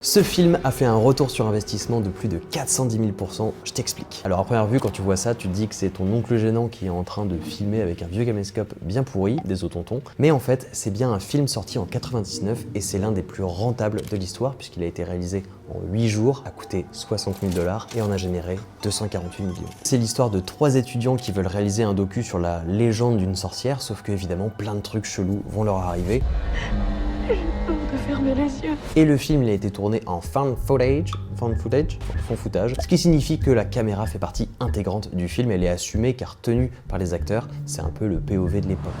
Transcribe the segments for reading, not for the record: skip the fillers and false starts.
Ce film a fait un retour sur investissement de plus de 410 000 %, je t'explique. Alors à première vue, quand tu vois ça, tu te dis que c'est ton oncle gênant qui est en train de filmer avec un vieux caméscope bien pourri, des tontons. Mais en fait, c'est bien un film sorti en 99 et c'est l'un des plus rentables de l'histoire puisqu'il a été réalisé en 8 jours, a coûté 60 000 $ et en a généré 248 millions. C'est l'histoire de 3 étudiants qui veulent réaliser un docu sur la légende d'une sorcière, sauf que évidemment plein de trucs chelous vont leur arriver. J'ai peur de fermer les yeux. Et le film il a été tourné en found footage, fond footage, ce qui signifie que la caméra fait partie intégrante du film, elle est assumée car tenue par les acteurs, c'est un peu le POV de l'époque.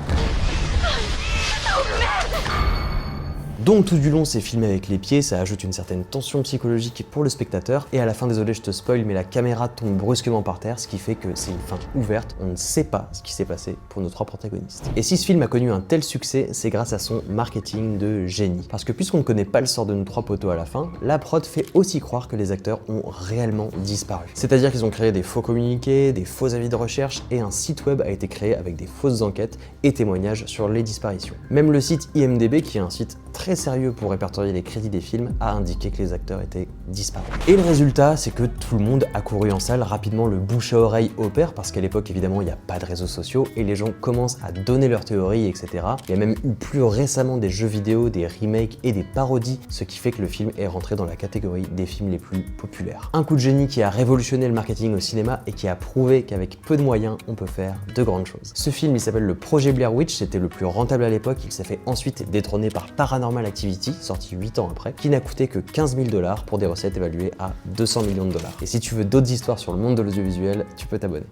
Donc tout du long c'est filmé avec les pieds, ça ajoute une certaine tension psychologique pour le spectateur et à la fin, désolé je te spoil, mais la caméra tombe brusquement par terre, ce qui fait que c'est une fin ouverte, on ne sait pas ce qui s'est passé pour nos 3 protagonistes. Et si ce film a connu un tel succès, c'est grâce à son marketing de génie. Parce que puisqu'on ne connaît pas le sort de nos 3 poteaux à la fin, la prod fait aussi croire que les acteurs ont réellement disparu. C'est-à-dire qu'ils ont créé des faux communiqués, des faux avis de recherche et un site web a été créé avec des fausses enquêtes et témoignages sur les disparitions. Même le site IMDb, qui est un site très sérieux pour répertorier les crédits des films, a indiqué que les acteurs étaient disparus. Et le résultat, c'est que tout le monde a couru en salle, rapidement le bouche à oreille opère, parce qu'à l'époque évidemment il n'y a pas de réseaux sociaux et les gens commencent à donner leurs théories, etc. Il y a même eu plus récemment des jeux vidéo, des remakes et des parodies, ce qui fait que le film est rentré dans la catégorie des films les plus populaires. Un coup de génie qui a révolutionné le marketing au cinéma et qui a prouvé qu'avec peu de moyens, on peut faire de grandes choses. Ce film, il s'appelle le Projet Blair Witch, c'était le plus rentable à l'époque, il s'est fait ensuite détrôner par Paranormal Activity, sorti 8 ans après, qui n'a coûté que 15 000 $ pour des recettes évaluées à 200 millions de $. Et si tu veux d'autres histoires sur le monde de l'audiovisuel, tu peux t'abonner.